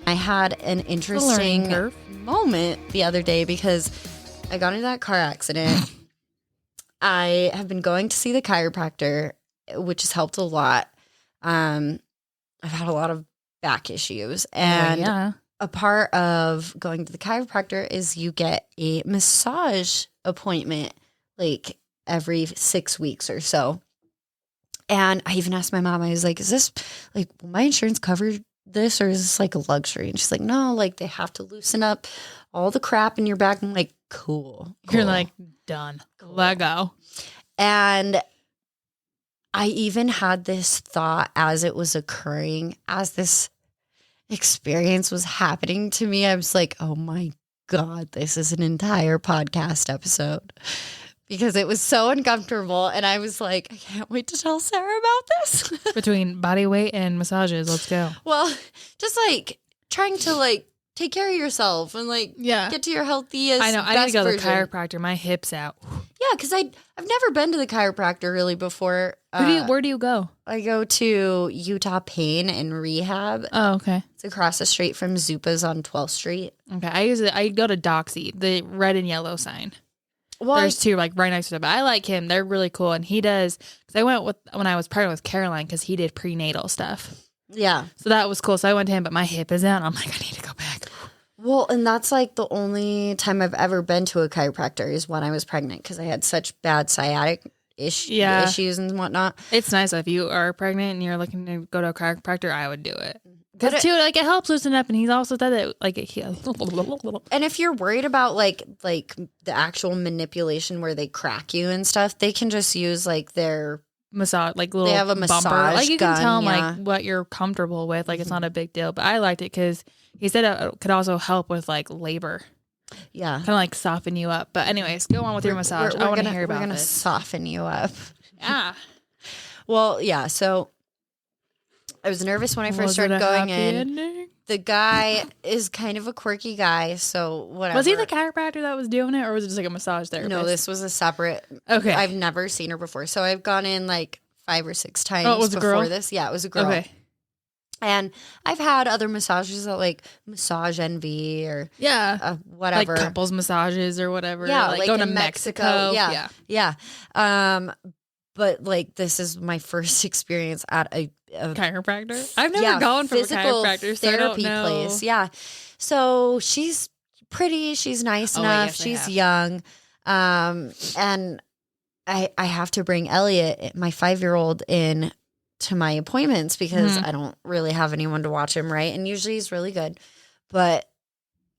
I had an interesting moment the other day because I got into that car accident. I have been going to see the chiropractor, which has helped a lot. I've had a lot of back issues, and a part of going to the chiropractor is you get a massage appointment like every 6 weeks or so. And I even asked my mom, I was like, is this like, will my insurance cover this, or is this like a luxury? And she's like, no, like they have to loosen up all the crap in your back. I'm like, cool. You're like, done. Cool. Let go. And I even had this thought as it was occurring, as this experience was happening to me. I was like, oh my God, this is an entire podcast episode. Because it was so uncomfortable. And I was like, I can't wait to tell Sarah about this. Between body weight and massages, let's go. Well, just like trying to like take care of yourself and like get to your healthiest. I know. I need to go to the chiropractor. My hip's out. Yeah, because I've never been to the chiropractor really before. Where do you go? I go to Utah Pain and Rehab. Oh, okay. It's across the street from Zupa's on 12th Street. Okay. I go to Doxy, the red and yellow sign. Well, there's two like right next to them. But I like him. They're really cool. And he does, because I went when I was pregnant with Caroline, because he did prenatal stuff. Yeah. So that was cool. So I went to him, but my hip is out. And I'm like, I need to go back. Well, and that's like the only time I've ever been to a chiropractor is when I was pregnant, because I had such bad sciatic issues and whatnot. It's nice if you are pregnant and you're looking to go to a chiropractor, I would do it. Because too, like it helps loosen up, and he's also said that like and if you're worried about like the actual manipulation where they crack you and stuff, they can just use like their massage, like little they have a massage bumper. Like you gun, can tell them like what you're comfortable with. Like it's not a big deal. But I liked it because he said it could also help with like labor. Yeah, kind of like soften you up. But anyways, go on with your massage. I want to hear about it. We're gonna soften you up. Yeah. Well, yeah. So I was nervous when I first started going in. Ending? The guy is kind of a quirky guy, so whatever. Was he the chiropractor that was doing it, or was it just like a massage therapist? No, this was a separate. Okay. I've never seen her before, so I've gone in like 5 or 6 times before girl? This. Yeah, it was a girl. Okay. And I've had other massages at like Massage Envy or whatever, like couples massages or whatever. Yeah, like going to Mexico. Yeah. But like this is my first experience at a chiropractor. I've never gone from a chiropractor, so therapy place. Yeah, so she's pretty. She's nice enough. She's young, and I have to bring Elliot, my 5-year-old, in to my appointments because I don't really have anyone to watch him, right? And usually he's really good. But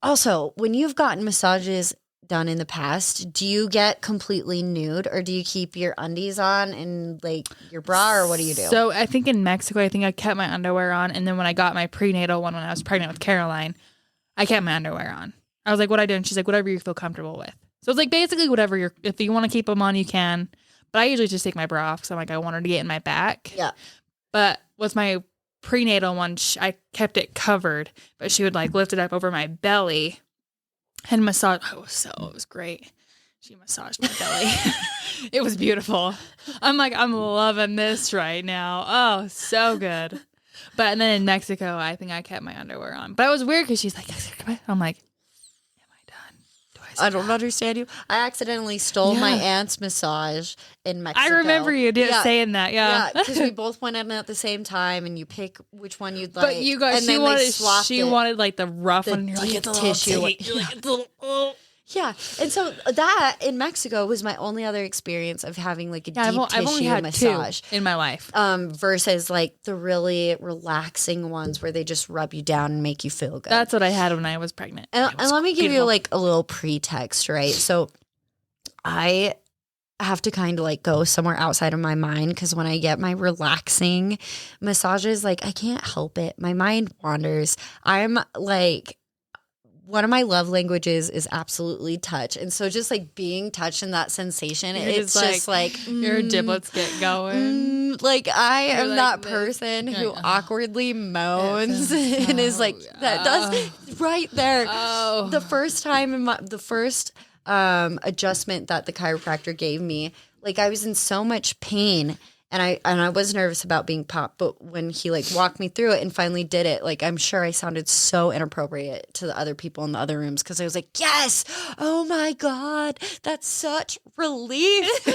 also, when you've gotten massages done in the past, do you get completely nude, or do you keep your undies on and like your bra, or what do you do? So I think in Mexico, I think I kept my underwear on. And then when I got my prenatal one, when I was pregnant with Caroline, I kept my underwear on. I was like, what I do? And she's like, whatever you feel comfortable with. So it's like basically whatever if you want to keep them on, you can. But I usually just take my bra off because I'm like, I want her to get in my back. Yeah. But with my prenatal one, I kept it covered, but she would like lift it up over my belly and massage. It was great. She massaged my belly. It was beautiful. I'm like, I'm loving this right now. Oh, so good. But and then in Mexico, I think I kept my underwear on. But it was weird because she's like, I'm like, I don't understand you. I accidentally stole my aunt's massage in Mexico. I remember you saying that. Yeah, because we both went in at the same time, and you pick which one you'd like. But you guys, and she wanted like the rough one. You're like, it's a tissue. Little Yeah, and so that in Mexico was my only other experience of having like a deep tissue I've only had massage 2 in my life. Versus like the really relaxing ones where they just rub you down and make you feel good. That's what I had when I was pregnant. And let me give you like a little pretext, right? So I have to kind of like go somewhere outside of my mind, because when I get my relaxing massages, like I can't help it. My mind wanders. I'm like, one of my love languages is absolutely touch. And so just like being touched and that sensation, it's just like your giblets get going. Like I am like that person who awkwardly moans and is like, that does right there. Oh. The first time the first adjustment that the chiropractor gave me, like I was in so much pain. And I was nervous about being popped, but when he like walked me through it and finally did it, like I'm sure I sounded so inappropriate to the other people in the other rooms because I was like, yes, oh my God, that's such relief.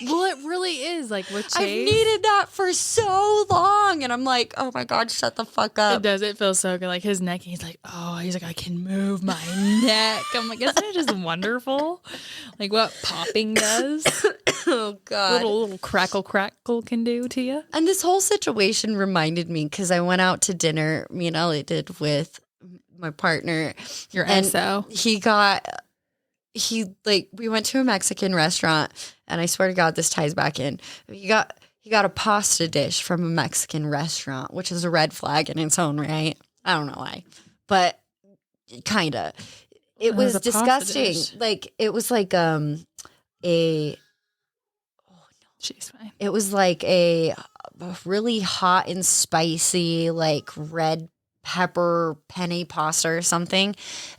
Well, it really is. Like with Chase, I've needed that for so long. And I'm like, oh my God, shut the fuck it up. does. It feels so good. Like his neck, he's like, I can move my neck. I'm like, isn't it just wonderful? Like what popping does. Oh God. Little crackle can do to you. And this whole situation reminded me because I went out to dinner, me and Ellie did with my partner. Your and SO. We went to a Mexican restaurant, and I swear to God, this ties back in. He got a pasta dish from a Mexican restaurant, which is a red flag in its own right. I don't know why, but kind of. It was disgusting. Like it was like She's fine. It was like a really hot and spicy, like red pepper penne pasta or something.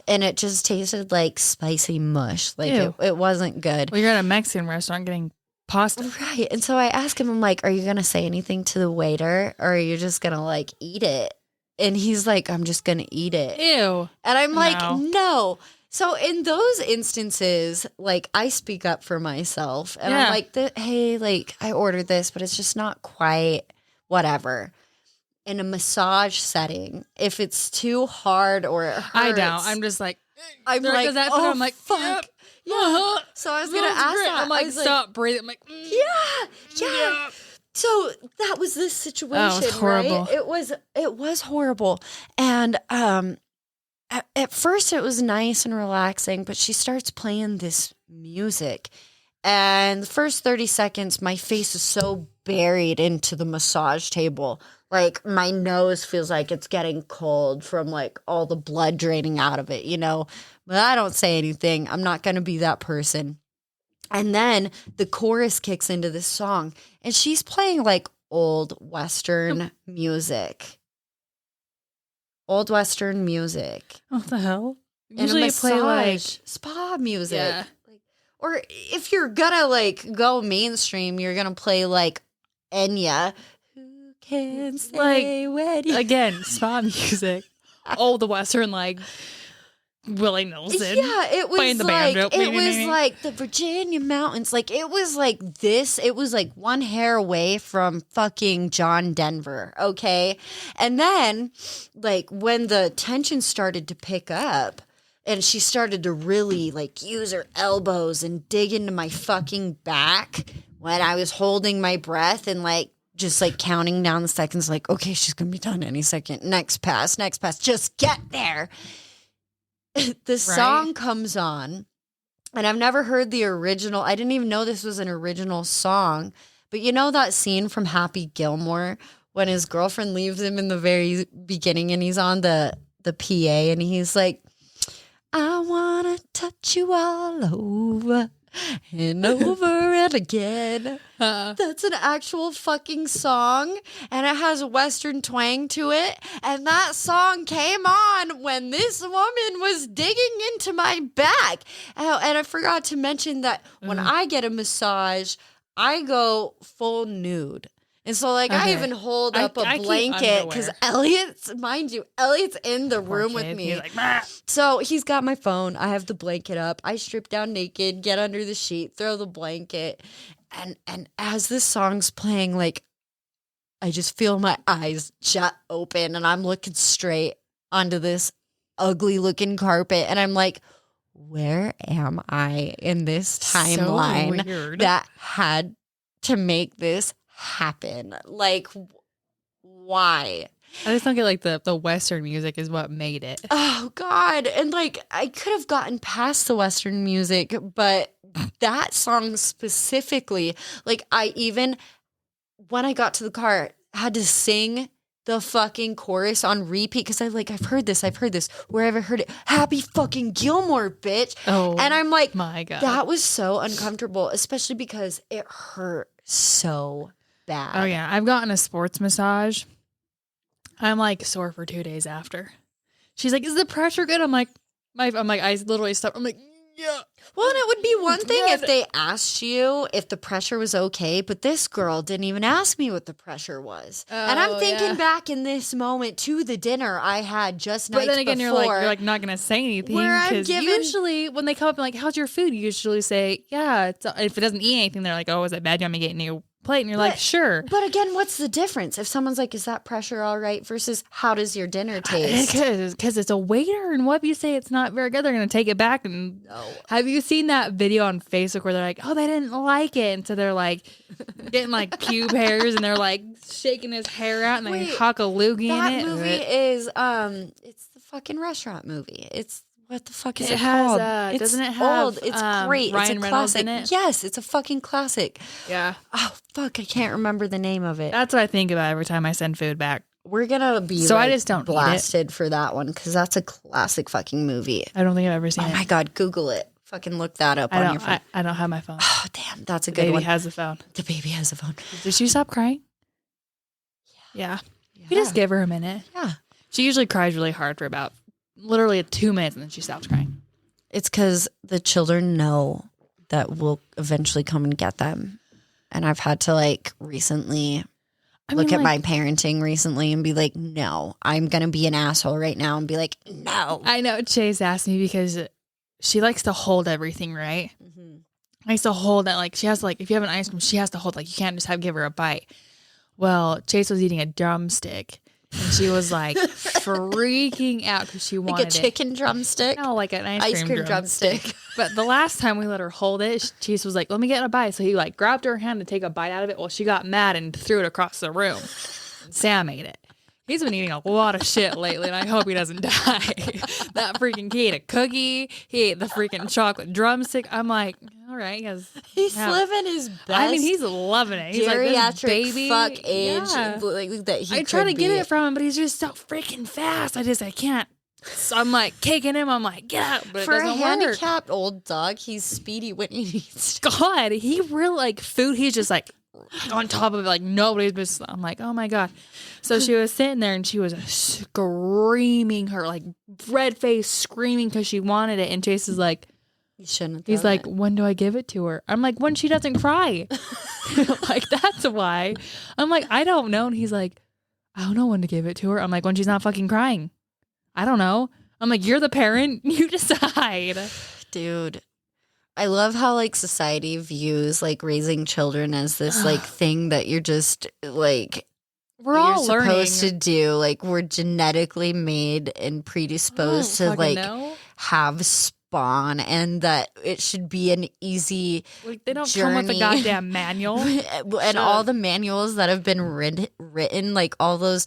And it just tasted like spicy mush. Like it wasn't good. Well, you're at a Mexican restaurant getting pasta. Right. And so I asked him, I'm like, are you going to say anything to the waiter or are you just going to like eat it? And he's like, I'm just going to eat it. Ew. And I'm like, no. So in those instances, like I speak up for myself and I'm like, hey, like I ordered this, but it's just not quite whatever. In a massage setting, if it's too hard or it hurts. I don't. I'm just like, I'm like, I'm like, fuck. Yep. Yeah. So I was going to ask that. I'm like, stop breathing. I'm like, yeah. So that was this situation, was horrible. Right? It was horrible. And at first it was nice and relaxing, but she starts playing this music. And the first 30 seconds, my face is so buried into the massage table. Like my nose feels like it's getting cold from like all the blood draining out of it, you know? But I don't say anything. I'm not going to be that person. And then the chorus kicks into this song and she's playing like old Western music. Old Western music. What the hell? Usually you play like spa music. Yeah. Or if you're gonna like go mainstream, you're gonna play like Enya. Who can say when you... Again, spa music. Oh, the Western like Willie Nelson. Yeah, it was playing the like banjo. It was like the Virginia mountains. Like it was like this. It was like one hair away from fucking John Denver. Okay, and then like when the tension started to pick up. And she started to really like use her elbows and dig into my fucking back when I was holding my breath and like just like counting down the seconds like, okay, she's going to be done any second. Next pass. Just get there. The song comes on and I've never heard the original. I didn't even know this was an original song. But you know that scene from Happy Gilmore when his girlfriend leaves him in the very beginning and he's on the PA and he's like, I want to touch you all over and over and again. That's an actual fucking song, and it has a Western twang to it. And that song came on when this woman was digging into my back. And I forgot to mention that when I get a massage, I go full nude. And so, like, I even hold up a blanket because Elliot's in the room with me. He's like, bah. So he's got my phone. I have the blanket up. I strip down naked, get under the sheet, throw the blanket. And as this song's playing, like, I just feel my eyes shut open and I'm looking straight onto this ugly looking carpet. And I'm like, where am I in this timeline that had to make this happen? Like, why? I just don't get like the Western music is what made it. Oh God. And like I could have gotten past the Western music, but that song specifically, like I even when I got to the car had to sing the fucking chorus on repeat because I've heard this. Where have I heard it? Happy fucking Gilmore, bitch. Oh, and I'm like, my God. That was so uncomfortable, especially because it hurt so bad. Oh yeah, I've gotten a sports massage. I'm like sore for 2 days after. She's like, "Is the pressure good?" I'm like, I literally stopped. I'm like, yeah. Well, and it would be one thing if they asked you if the pressure was okay, but this girl didn't even ask me what the pressure was. And I'm thinking back in this moment to the dinner I had just nights before. But then again, you're like not going to say anything. Because usually when they come up and like, how's your food? You usually say, yeah. If it doesn't eat anything, they're like, oh, is it bad? You want me to get a new plate? And you're like, sure. But again, what's the difference? If someone's like, is that pressure all right? Versus how does your dinner taste? Because it's a waiter, and what if you say it's not very good? They're going to take it back. And have you seen that video on Facebook where they're like, oh, they didn't like it? And so they're like getting like pube hairs, and they're like shaking his hair out, and they huck a loogie in it. That movie is, it's the fucking restaurant movie. It's, what the fuck is it called? Doesn't it have old? It's great. Ryan it's a Reynolds classic. in it? Yes, it's a fucking classic. Yeah. Oh fuck, I can't remember the name of it. That's what I think about every time I send food back. We're gonna be I just don't blasted for that one because that's a classic fucking movie. I don't think I've ever seen it. Oh my god, Google it. Fucking look that up on your phone. I don't have my phone. Oh damn, that's a good one. The baby has a phone. The baby has a phone. Did she stop crying? Yeah. We just give her a minute. Yeah. She usually cries really hard for about literally 2 minutes, and then she stops crying. It's because the children know that we'll eventually come and get them. And I've had to like recently look at my parenting recently and be like, no, I'm going to be an asshole right now and be like, no. I know Chase asked me because she likes to hold everything, right? Mm-hmm. I used to hold that, like she has to, like, if you have an ice cream, she has to hold, like you can't just give her a bite. Well, Chase was eating a drumstick. And she was like freaking out because she wanted like a chicken drumstick. No, like an ice cream drumstick. But the last time we let her hold it, Chase was like, "Let me get a bite." So he like grabbed her hand to take a bite out of it. Well, she got mad and threw it across the room. And Sam ate it. He's been eating a lot of shit lately, and I hope he doesn't die. That freaking kid ate a cookie. He ate the freaking chocolate drumstick. I'm like, all right, he's living his best. I mean, he's loving it. He's geriatric like this baby fuck age like that. I try to get it from him, but he's just so freaking fast. I can't. So I'm like kicking him. I'm like, get out. But for it doesn't a handicapped old dog, he's speedy when he needs to. God, he really like food. He's just like on top of it, like nobody's business. I'm like, oh my god. So she was sitting there and she was screaming, her like red face, screaming because she wanted it. And Chase is like, you shouldn't. He's like, when do I give it to her? I'm like, when she doesn't cry. Like that's why. I'm like, I don't know. And he's like, I don't know when to give it to her. I'm like, when she's not fucking crying. I don't know. I'm like, you're the parent. You decide. Dude. I love how like society views like raising children as this like thing that you're just like we're all supposed to do. Like we're genetically made and predisposed to like have spawn, and that it should be an easy like they don't journey. Come with a goddamn manual. And all the manuals that have been written, like all those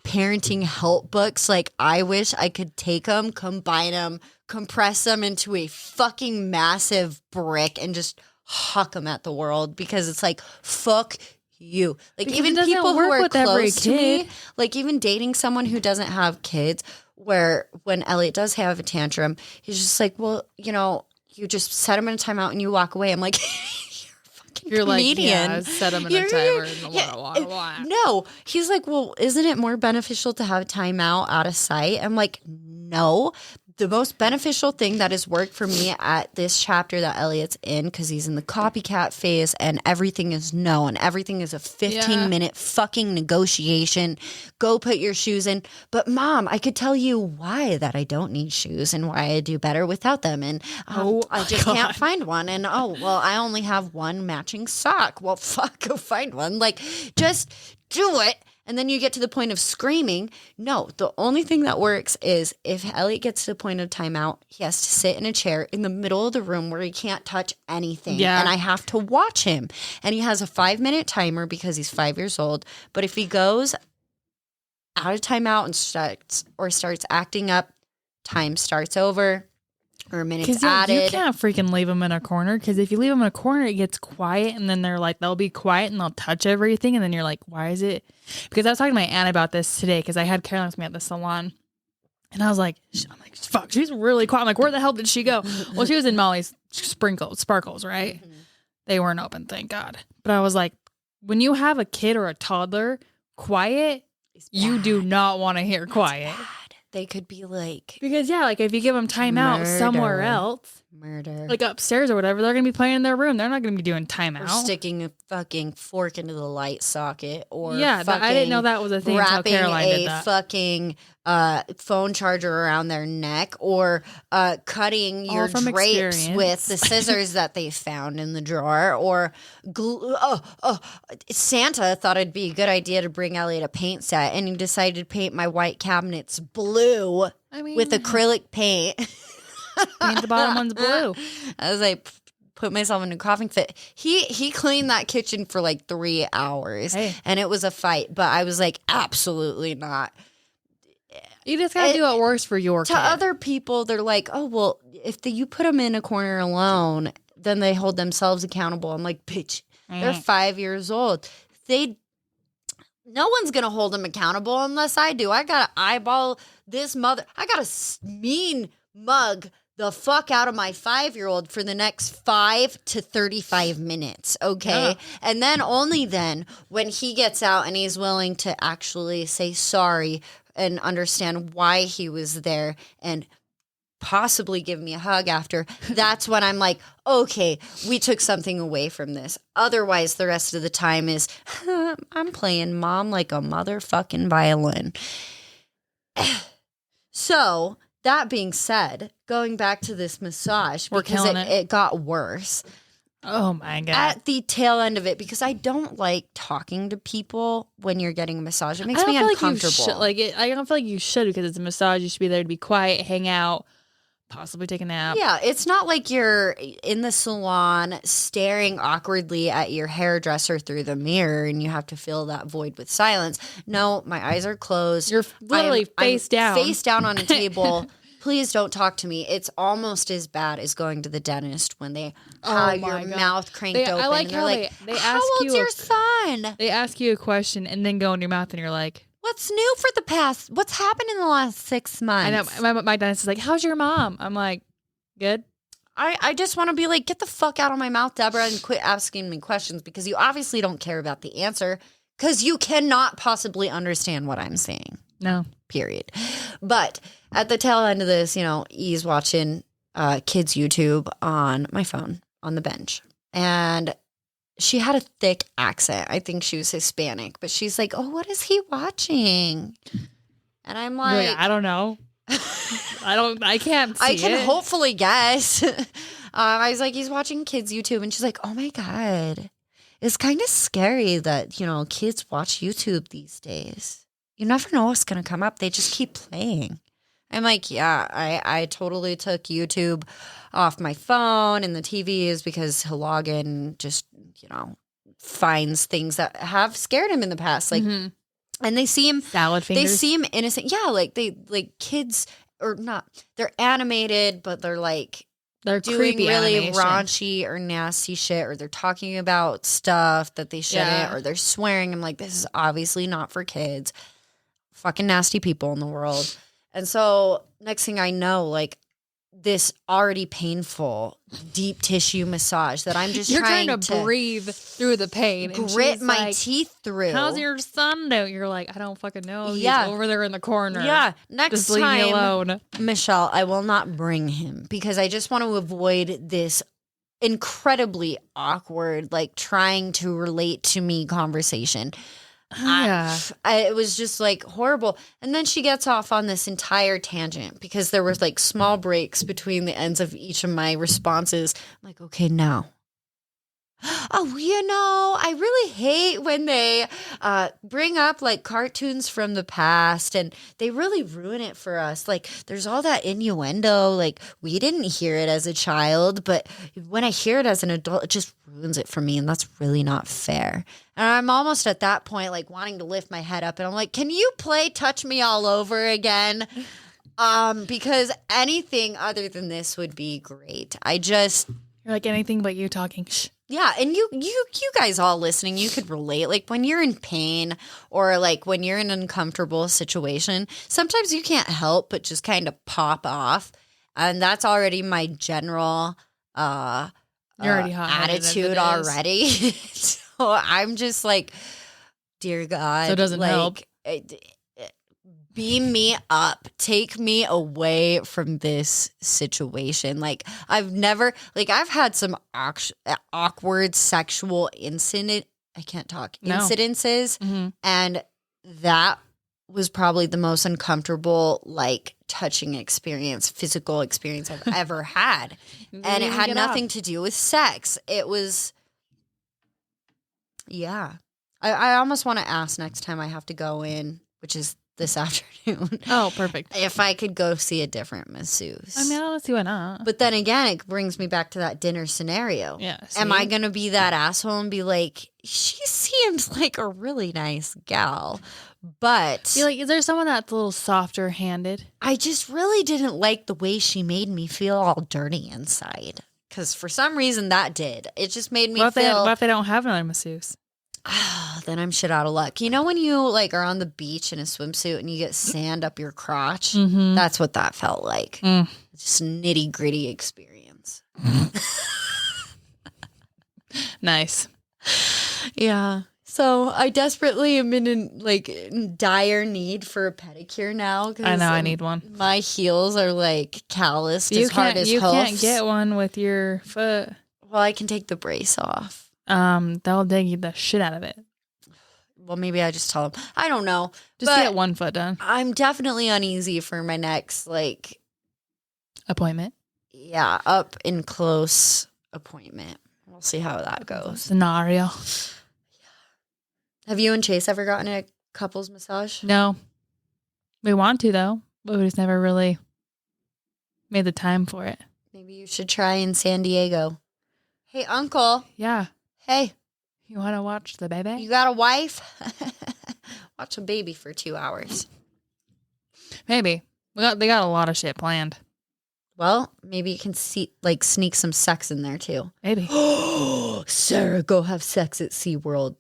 parenting help books, like I wish I could take them, combine them, compress them into a fucking massive brick and just huck them at the world, because it's like, fuck you. Like because even people who are close to me, like even dating someone who doesn't have kids, where when Elliot does have a tantrum, he's just like, well, you know, you just set him in a timeout and you walk away. I'm like, you're comedian. Like, yeah, set him in a timer and No, he's like, well, isn't it more beneficial to have a timeout out of sight? I'm like, no. The most beneficial thing that has worked for me at this chapter that Elliot's in, because he's in the copycat phase and everything is no, and everything is a 15-minute fucking negotiation. Go put your shoes in. But Mom, I could tell you why that I don't need shoes and why I do better without them. And I just can't find one. And I only have one matching sock. Well, fuck, go find one. Like, just do it. And then you get to the point of screaming. No, the only thing that works is if Elliot gets to the point of timeout, he has to sit in a chair in the middle of the room where he can't touch anything. Yeah. And I have to watch him. And he has a 5-minute timer because he's 5 years old. But if he goes out of timeout and starts acting up, time starts over. Or minutes added. You can't freaking leave them in a corner, because if you leave them in a corner, it gets quiet, and then they'll be quiet and they'll touch everything, and then you're like, why is it? Because I was talking to my aunt about this today, because I had Caroline with me at the salon, and I was like, fuck, she's really quiet. I'm like, where the hell did she go? Well, she was in Molly's sparkles, right? Mm-hmm. They weren't open, thank God. But I was like, when you have a kid or a toddler, quiet, you do not want to hear quiet. They could be like, because like if you give them time out somewhere else, Murder. like upstairs or whatever. They're gonna be playing in their room. They're not gonna be doing timeout. Or sticking a fucking fork into the light socket, or I didn't know that was a thing until wrapping Caroline did a that. fucking phone charger around their neck, or cutting your from drapes experience. with the scissors that they found in the drawer, or glue. Santa thought it'd be a good idea to bring Elliot a paint set, and he decided to paint my white cabinets blue with acrylic paint. Paint the bottom one's blue. I was like, put myself in a coughing fit. He cleaned that kitchen for like 3 hours, and it was a fight. But I was like, absolutely not. You just gotta do what works for your kid. To other people, they're like, oh well, if you put them in a corner alone, then they hold themselves accountable. I'm like, bitch, they're 5 years old. No one's gonna hold them accountable unless I do. I gotta eyeball this mother. I gotta mean mug the fuck out of my 5-year-old for the next 5 to 35 minutes, okay? Yeah. And then only then, when he gets out and he's willing to actually say sorry and understand why he was there and possibly give me a hug after, that's when I'm like, okay, we took something away from this. Otherwise, the rest of the time is, I'm playing mom like a motherfucking violin. So, that being said, going back to this massage, because it got worse. Oh my God. At the tail end of it, because I don't like talking to people when you're getting a massage. It makes me uncomfortable. I don't feel like you should, because it's a massage. You should be there to be quiet, hang out, possibly take a nap. Yeah, it's not like you're in the salon staring awkwardly at your hairdresser through the mirror and you have to fill that void with silence. No, my eyes are closed. You're literally face down. Face down on a table. Please don't talk to me. It's almost as bad as going to the dentist when they have your mouth cranked open. I like how they ask how old's your son? They ask you a question and then go in your mouth and you're like, what's new for the past? What's happened in the last 6 months? I know my dentist is like, how's your mom? I'm like, good. I just want to be like, get the fuck out of my mouth, Deborah, and quit asking me questions, because you obviously don't care about the answer, because you cannot possibly understand what I'm saying. No. Period. But at the tail end of this, E's watching kids' YouTube on my phone on the bench. And she had a thick accent. I think she was Hispanic. But she's like, oh, what is he watching? And I'm like, I don't know. I can't see I can hopefully guess. I was like, he's watching kids' YouTube. And she's like, oh, my God. It's kind of scary that, kids watch YouTube these days. You never know what's going to come up. They just keep playing. I'm like, yeah, I totally took YouTube off my phone and the TVs because he'll log in, just, finds things that have scared him in the past. Like, and they seem salad fingers. They seem innocent. Yeah, like kids or not. They're animated, but they're doing really animation. Raunchy or nasty shit, or they're talking about stuff that they shouldn't, or they're swearing. I'm like, this is obviously not for kids. Fucking nasty people in the world. And so next thing I know, this already painful deep tissue massage that I'm just You're trying to breathe through the pain, grit my teeth through. How's your son doing? You're like, I don't fucking know. Yeah. He's over there in the corner. Yeah. Next just leave me alone. Michelle, I will not bring him, because I just want to avoid this incredibly awkward, trying to relate to me conversation. Yeah. It was just horrible. And then she gets off on this entire tangent, because there were small breaks between the ends of each of my responses. I'm like, okay, now. Oh, I really hate when they bring up cartoons from the past, and they really ruin it for us. There's all that innuendo. We didn't hear it as a child, but when I hear it as an adult, it just ruins it for me, and that's really not fair. And I'm almost at that point, wanting to lift my head up, and I'm like, can you play Touch Me All Over again? Because anything other than this would be great. You're like, anything but you talking. Shh. Yeah, and you guys all listening, you could relate. When you're in pain, or when you're in an uncomfortable situation, sometimes you can't help but just kind of pop off. And that's already my general You're already attitude already. So I'm just dear God. So it doesn't help. beam me up, take me away from this situation. Like I've had some awkward sexual incidences, and that was probably the most uncomfortable, like, touching experience, physical experience I've ever had. And it had nothing to do with sex. It was, yeah. I almost want to ask next time I have to go in, which is this afternoon. Oh, perfect. If I could go see a different masseuse. I mean, I don't see why not. But then again, it brings me back to that dinner scenario. Yeah. Am I going to be that asshole and be like, she seems like a really nice gal, but Be like, is there someone that's a little softer handed? I just really didn't like the way she made me feel all dirty inside. Because for some reason that did. It just made me feel. What if they don't have another masseuse? Then I'm shit out of luck. You know when you like are on the beach in a swimsuit and you get sand up your crotch? Mm-hmm. That's what that felt like. Just nitty gritty experience. Nice. Yeah. So I desperately am in dire need for a pedicure now. I know I need one. My heels are like calloused as hard as You hoofs. can't get one with your foot. Well, I can take the brace off. They'll dig the shit out of it. Well, maybe I just tell them. I don't know. Just get one foot done. I'm definitely uneasy for my next, like, appointment. Yeah, up and close appointment. We'll see how that goes. Scenario. Have you and Chase ever gotten a couples massage? No. We want to, though, but we just never really made the time for it. Maybe you should try in San Diego. Hey, uncle. Yeah. Hey. You want to watch the baby? You got a wife? Watch a baby for 2 hours. Maybe. They got a lot of shit planned. Well, maybe you can sneak some sex in there, too. Maybe. Sarah, go have sex at SeaWorld.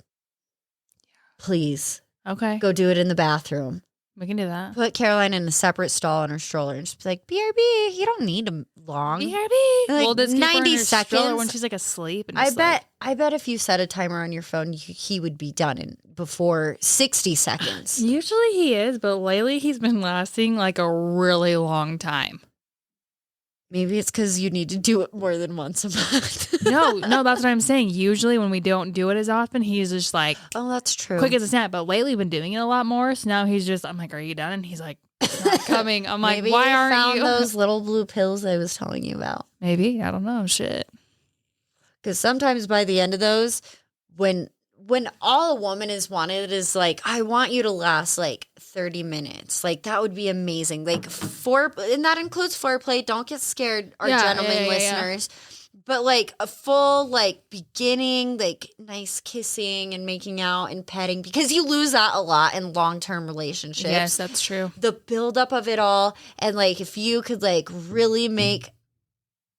Please. Okay. Go do it in the bathroom. We can do that. Put Caroline in a separate stall in her stroller and just be like, BRB, you don't need them long. BRB. Like We'll just keep her in 90 her stroller seconds. when she's like asleep. And I bet if you set a timer on your phone, he would be done in before 60 seconds. Usually he is, but lately he's been lasting like a really long time. Maybe it's because you need to do it more than once a month. No, that's what I'm saying. Usually when we don't do it as often, he's just like, oh, that's true. quick as a snap. But lately we've been doing it a lot more. So now he's just, I'm like, are you done? And he's like, it's not coming. I'm like, Maybe why aren't found you? those little blue pills I was telling you about. Maybe. I don't know. Shit. Because sometimes by the end of those, when all a woman is wanted is like, I want you to last like 30 minutes. Like, that would be amazing. Like, and that includes foreplay. Don't get scared, our gentlemen listeners. But like a full like beginning, like nice kissing and making out and petting, because you lose that a lot in long-term relationships. Yes, that's true. The buildup of it all. And like, if you could like really make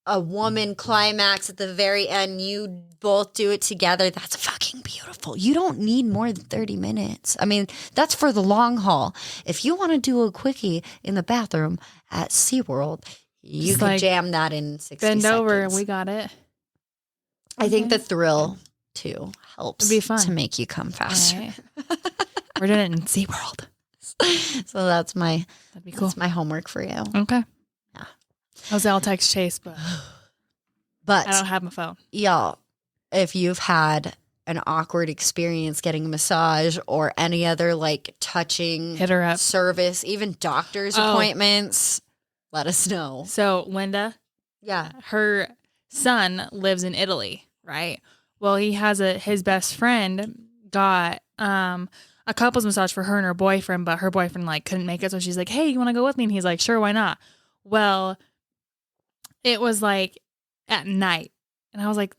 a woman climax at the very end, you both do it together, that's fucking beautiful. You don't need more than 30 minutes. I mean, that's for the long haul. If you want to do a quickie in the bathroom at SeaWorld, you could jam that in 60 seconds. Bend over, we got it. I think the thrill, too, helps It'd be fun to make you come faster. Right. We're doing it in SeaWorld. So that's That'd be cool. that's my homework for you. Okay. Yeah. I'll text Chase, but But I don't have my phone. y'all, if you've had an awkward experience getting a massage or any other like touching Hit her up. service, even doctor's appointments, let us know. So Linda, Yeah. her son lives in Italy, right? Well, he has his best friend got a couples massage for her and her boyfriend, but her boyfriend like couldn't make it, so she's like, "Hey, you want to go with me?" And he's like, "Sure, why not?" Well, it was like at night, and I'm like,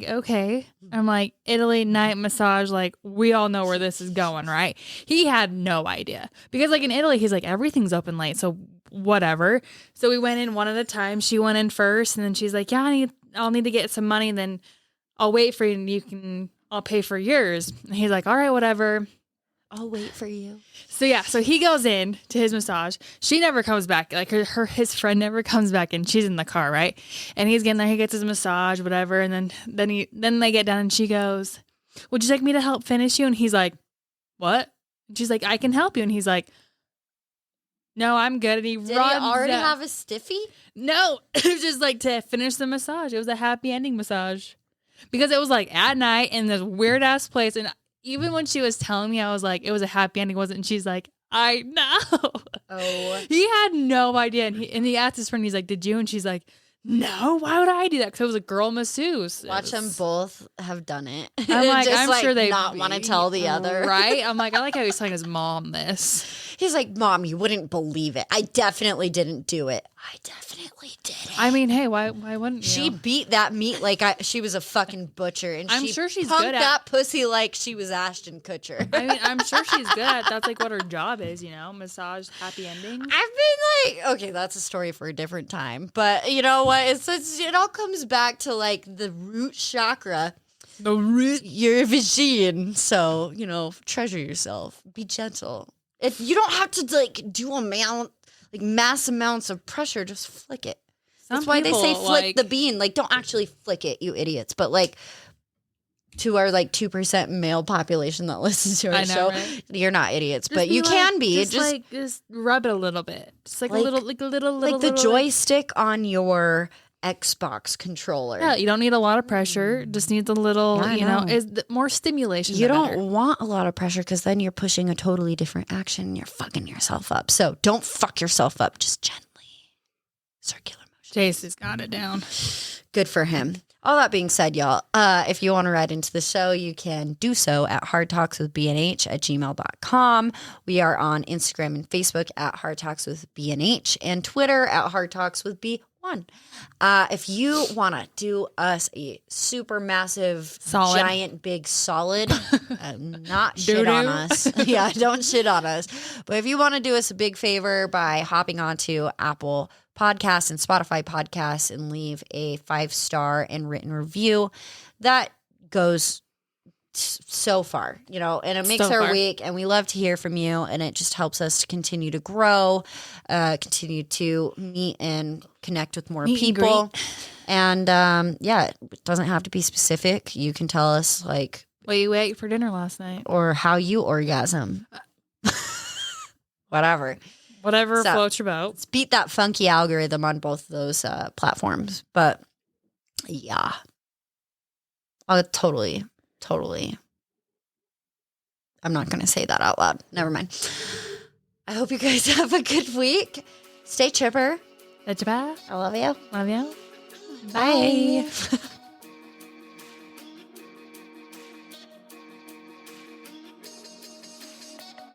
okay. I'm like, Italy night massage, like we all know where this is going, right? He had no idea, because like in Italy, he's like, everything's open late, so whatever. So we went in one at a time. She went in first, and then she's like, "Yeah, I'll need to get some money, and then I'll wait for you, and I'll pay for yours." And he's like, "All right, whatever. I'll wait for you." So he goes in to his massage. She never comes back. Like his friend never comes back in. She's in the car, right? And he's getting there. He gets his massage, whatever. And then they get done, and she goes, "Would you like me to help finish you?" And he's like, "What?" And she's like, "I can help you." And he's like, no, I'm good. And he Did runs he already up. have a stiffy? No, it was just like to finish the massage. It was a happy ending massage because it was like at night in this weird ass place. And even when she was telling me, I was like, it was a happy ending, wasn't it? And she's like, I know. Oh. He had no idea. And he asked his friend, he's like, did you? And she's like, no, why would I do that? Because it was a girl masseuse. Watch them both have done it. I'm like, Just I'm sure they not want to tell the other. Right? I'm like, I like how he's telling his mom this. He's like, Mom, you wouldn't believe it. I definitely didn't do it. I definitely did it. I mean, hey, why wouldn't you? She beat that meat like she was a fucking butcher, and I'm she sure she's punked good at- that pussy like she was Ashton Kutcher. I mean, I'm sure she's good at that's like what her job is, massage happy ending. I've been like, okay, that's a story for a different time, but you know what? It all comes back to like the root chakra. The root. You're a Virgin, so treasure yourself. Be gentle. If you don't have to like do mass amounts of pressure, just flick it. That's why they say flick the bean. Like, don't actually flick it, you idiots. But like, to our like 2% male population that listens to our show, right? You're not idiots, but you can be. Just rub it a little bit, just like a little, like the joystick on your Xbox controller. Yeah, you don't need a lot of pressure. Just needs a little, more stimulation. You don't want a lot of pressure because then you're pushing a totally different action and you're fucking yourself up. So don't fuck yourself up. Just gently. Circular motion. Chase has got it down. Good for him. All that being said, y'all, if you want to write into the show, you can do so at hardtalkswithbnh@gmail.com. We are on Instagram and Facebook at hardtalkswithbnh and Twitter at hardtalkswithb1. If you want to do us a super massive, giant, big solid, not shit on us. Yeah, don't shit on us. But if you want to do us a big favor by hopping onto Apple Podcasts and Spotify Podcasts and leave a 5-star and written review, that goes so far, and it makes our week, and we love to hear from you, and it just helps us to continue to grow, continue to meet and connect with more people. And it doesn't have to be specific. You can tell us like what you ate for dinner last night or how you orgasm. Whatever floats your boat. Let's beat that funky algorithm on both of those platforms. But yeah, totally. I'm not going to say that out loud. Never mind. I hope you guys have a good week. Stay chipper. I love you. Love you. Bye.